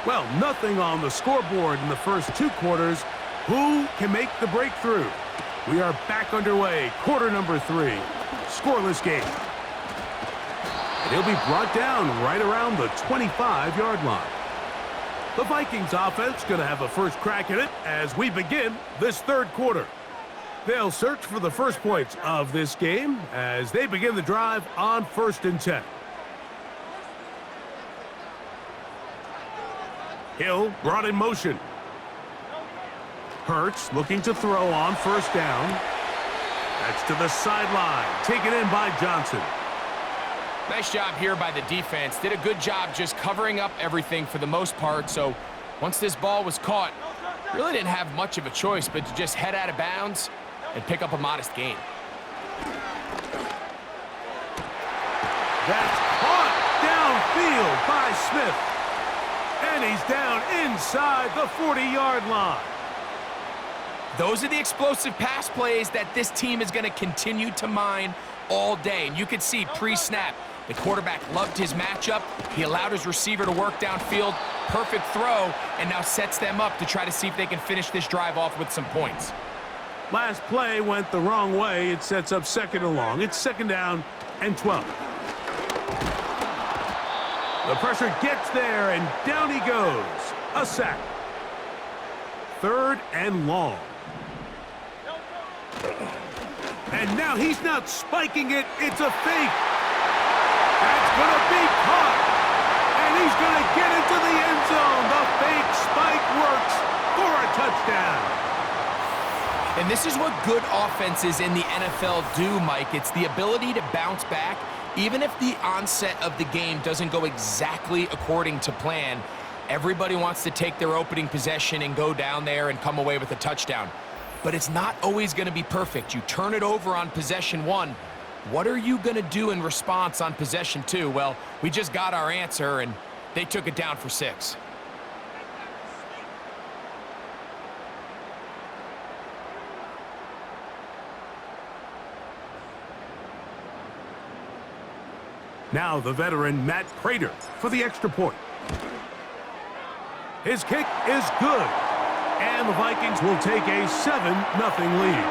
Well, nothing on the scoreboard in the first 2 quarters. Who can make the breakthrough? We are back underway. Quarter number 3. Scoreless game. And he'll be brought down right around the 25-yard line. The Vikings offense going to have a first crack at it as we begin this 3rd quarter. They'll search for the first points of this game as they begin the drive on 1st and 10. Hill brought in motion. Hurts looking to throw on 1st down. That's to the sideline. Taken in by Johnson. Nice job here by the defense. Did a good job just covering up everything for the most part. So once this ball was caught, really didn't have much of a choice but to just head out of bounds and pick up a modest gain. That's caught downfield by Smith. And he's down inside the 40-yard line. Those are the explosive pass plays that this team is going to continue to mine all day. And you can see pre-snap, the quarterback loved his matchup. He allowed his receiver to work downfield. Perfect throw, and now sets them up to try to see if they can finish this drive off with some points. Last play went the wrong way. It sets up 2nd and long. It's 2nd down and 12. The pressure gets there, and down he goes. A sack. 3rd and long. And now he's not spiking it. It's a fake. That's going to be caught. And he's going to get into the end zone. The fake spike works for a touchdown. And this is what good offenses in the NFL do, Mike. It's the ability to bounce back. Even if the onset of the game doesn't go exactly according to plan, everybody wants to take their opening possession and go down there and come away with a touchdown. But it's not always going to be perfect. You turn it over on possession 1. What are you going to do in response on possession 2? Well, we just got our answer, and they took it down for 6. Now the veteran Matt Prater for the extra point. His kick is good. And the Vikings will take a 7-0 lead.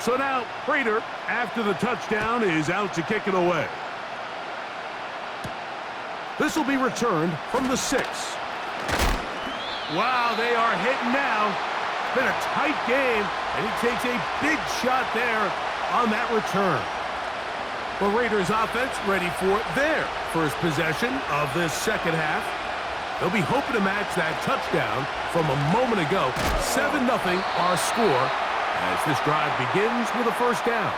So now Prater, after the touchdown, is out to kick it away. This will be returned from the 6. Wow, they are hitting now. It's been a tight game, and he takes a big shot there on that return. The Raiders offense ready for their first possession of this 2nd half. They'll be hoping to match that touchdown from a moment ago. 7-0 our score as this drive begins with a 1st down.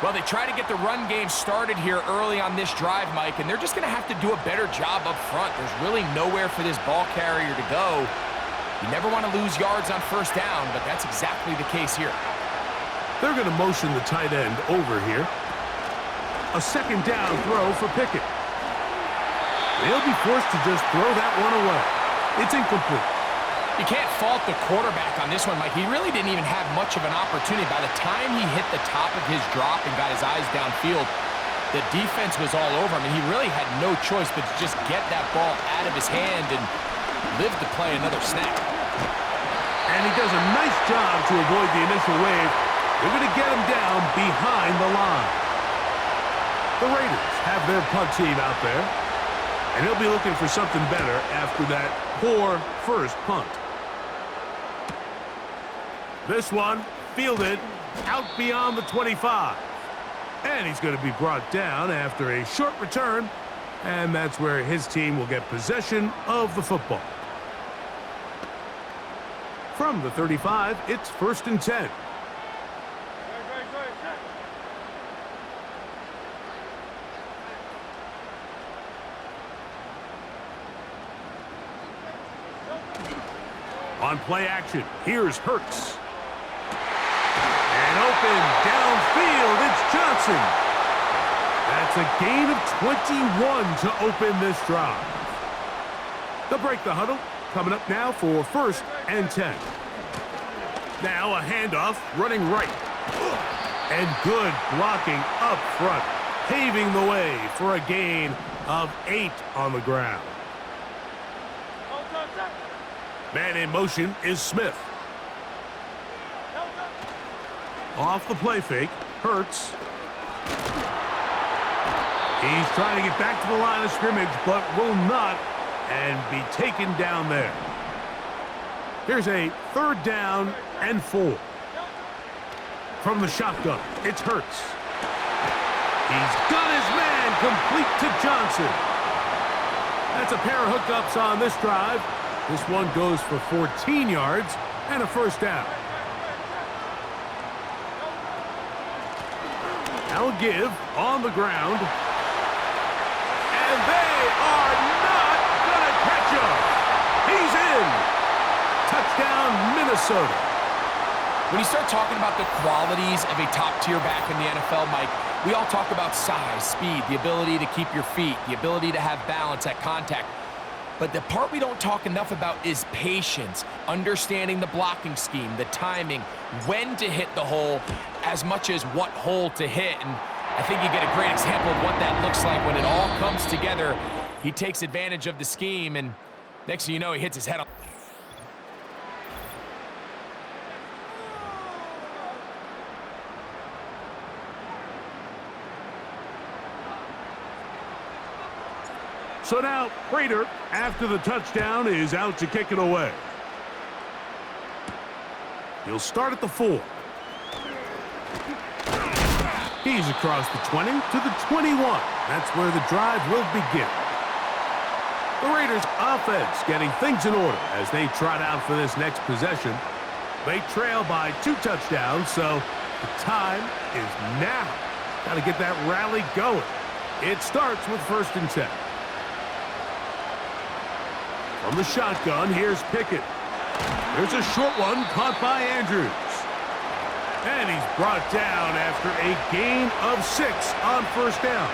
Well, they try to get the run game started here early on this drive, Mike, and they're just going to have to do a better job up front. There's really nowhere for this ball carrier to go. You never want to lose yards on 1st down, but that's exactly the case here. They're going to motion the tight end over here. A 2nd down throw for Pickett. They'll be forced to just throw that one away. It's incomplete. You can't fault the quarterback on this one, Mike. He really didn't even have much of an opportunity. By the time he hit the top of his drop and got his eyes downfield, the defense was all over him, and he really had no choice but to just get that ball out of his hand and live to play another snap. And he does a nice job to avoid the initial wave. They're going to get him down behind the line. The Raiders have their punt team out there, and he'll be looking for something better after that poor first punt. This one fielded out beyond the 25. And he's going to be brought down after a short return, and that's where his team will get possession of the football. From the 35, it's 1st and 10. On play action, here's Hurts. And open downfield, it's Johnson. That's a gain of 21 to open this drive. They'll break the huddle, coming up now for 1st and 10. Now a handoff running right. And good blocking up front, paving the way for a gain of 8 on the ground. Man in motion is Smith. Off the play fake, Hurts. He's trying to get back to the line of scrimmage, but will not, and be taken down there. Here's a 3rd down and 4. From the shotgun, it's Hurts. He's got his man complete to Johnson. That's a pair of hookups on this drive. This one goes for 14 yards and a 1st down. Now a give on the ground. And they are not going to catch him. He's in. Touchdown, Minnesota. When you start talking about the qualities of a top-tier back in the NFL, Mike, we all talk about size, speed, the ability to keep your feet, the ability to have balance at contact. But the part we don't talk enough about is patience, understanding the blocking scheme, the timing, when to hit the hole, as much as what hole to hit. And I think you get a great example of what that looks like when it all comes together. He takes advantage of the scheme, and next thing you know, he hits his head on. So now, Prater, after the touchdown, is out to kick it away. He'll start at the 4. He's across the 20 to the 21. That's where the drive will begin. The Raiders' offense getting things in order as they trot out for this next possession. They trail by 2 touchdowns, so the time is now. Got to get that rally going. It starts with 1st and 10. From the shotgun, here's Pickett. There's a short one caught by Andrews. And he's brought down after a gain of 6 on 1st down.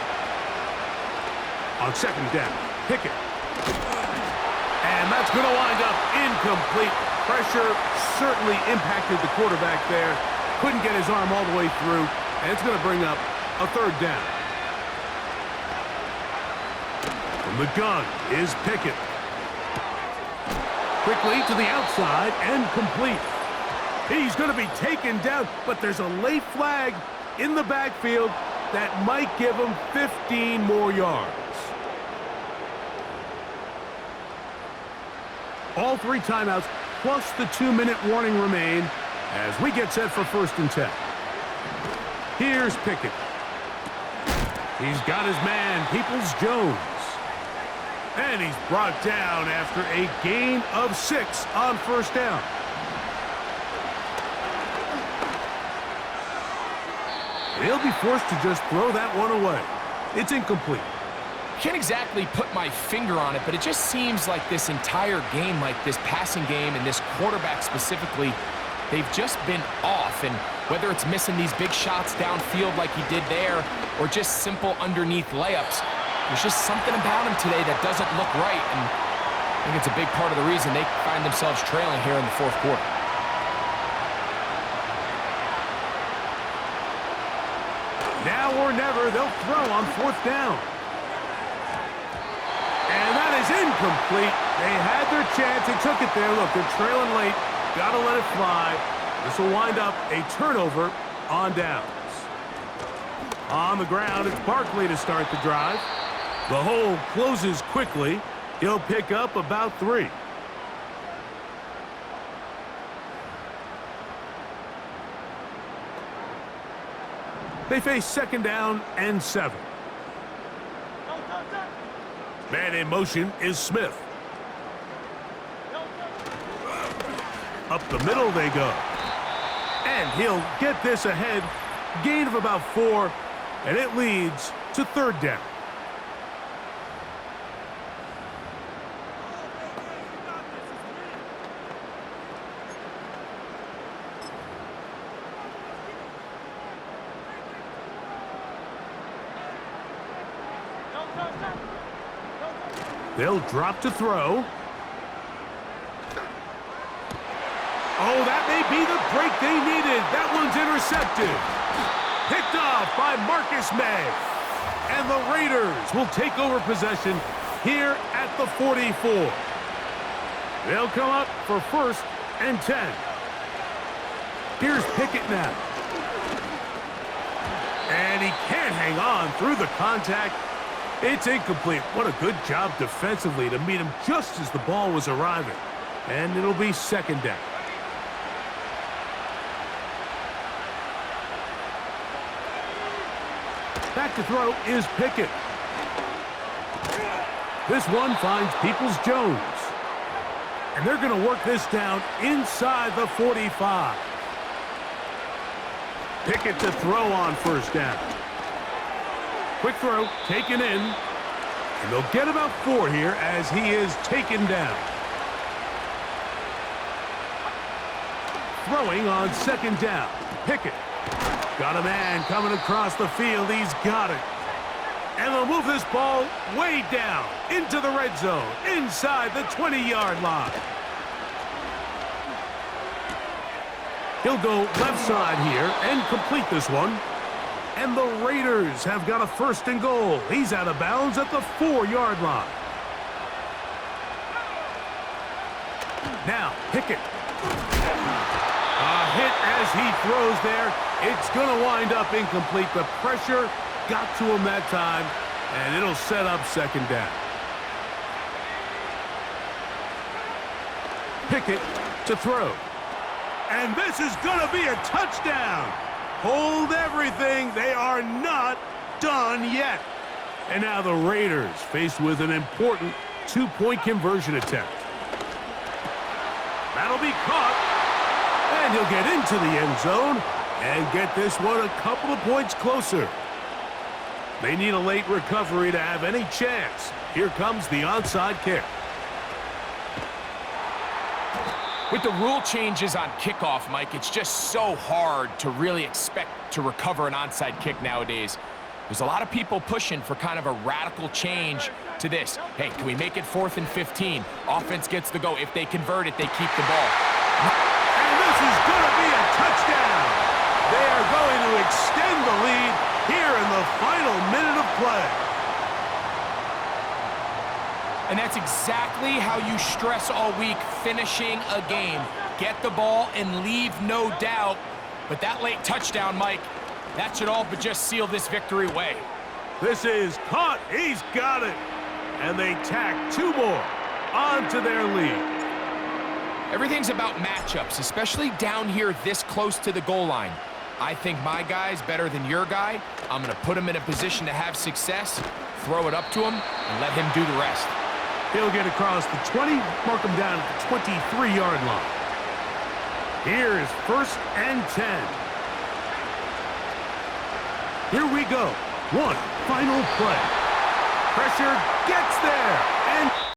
On 2nd down, Pickett. And that's going to wind up incomplete. Pressure certainly impacted the quarterback there. Couldn't get his arm all the way through, and it's going to bring up a 3rd down. From the gun is Pickett. Quickly to the outside and complete. He's going to be taken down, but there's a late flag in the backfield that might give him 15 more yards. All 3 timeouts plus the 2-minute warning remain as we get set for 1st and 10. Here's Pickett. He's got his man, Peoples-Jones. And he's brought down after a gain of 6 on 1st down. He'll be forced to just throw that one away. It's incomplete. Can't exactly put my finger on it, but it just seems like this entire game, like this passing game and this quarterback specifically, they've just been off. And whether it's missing these big shots downfield like he did there or just simple underneath layups, there's just something about him today that doesn't look right, and I think it's a big part of the reason they find themselves trailing here in the 4th quarter. Now or never, they'll throw on 4th down. And that is incomplete. They had their chance. They took it there. Look, they're trailing late. Got to let it fly. This will wind up a turnover on downs. On the ground, it's Barkley to start the drive. The hole closes quickly. He'll pick up about 3. They face 2nd down and 7. Man in motion is Smith. Up the middle they go. And he'll get this ahead. Gain of about 4, and it leads to 3rd down. They'll drop to throw. Oh, that may be the break they needed. That one's intercepted. Picked off by Marcus May. And the Raiders will take over possession here at the 44. They'll come up for 1st and 10. Here's Pickett now. And he can't hang on through the contact. It's incomplete. What a good job defensively to meet him just as the ball was arriving. And it'll be 2nd down. Back to throw is Pickett. This one finds Peoples-Jones. And they're going to work this down inside the 45. Pickett to throw on 1st down. Quick throw, taken in. And they'll get about 4 here as he is taken down. Throwing on 2nd down. Pickett. Got a man coming across the field. He's got it. And they'll move this ball way down into the red zone, inside the 20-yard line. He'll go left side here and complete this one. And the Raiders have got a 1st and goal. He's out of bounds at the 4-yard line. Now, Pickett. A hit as he throws there. It's going to wind up incomplete. The pressure got to him that time, and it'll set up 2nd down. Pickett to throw. And this is going to be a touchdown. Hold everything. They are not done yet. And now the Raiders faced with an important 2-point conversion attempt. That'll be caught. And he'll get into the end zone and get this one a couple of points closer. They need a late recovery to have any chance. Here comes the onside kick. With the rule changes on kickoff, Mike, it's just so hard to really expect to recover an onside kick nowadays. There's a lot of people pushing for kind of a radical change to this. Hey, can we make it 4th and 15? Offense gets the go. If they convert it, they keep the ball. And this is going to be a touchdown. They are going to extend the lead here in the final minute of play. And that's exactly how you stress all week, finishing a game. Get the ball and leave no doubt. But that late touchdown, Mike, that should all but just seal this victory away. This is caught. He's got it. And they tack 2 more onto their lead. Everything's about matchups, especially down here this close to the goal line. I think my guy's better than your guy. I'm going to put him in a position to have success, throw it up to him, and let him do the rest. He'll get across the 20, mark him down at the 23-yard line. Here is 1st and 10. Here we go. One final play. Pressure gets there.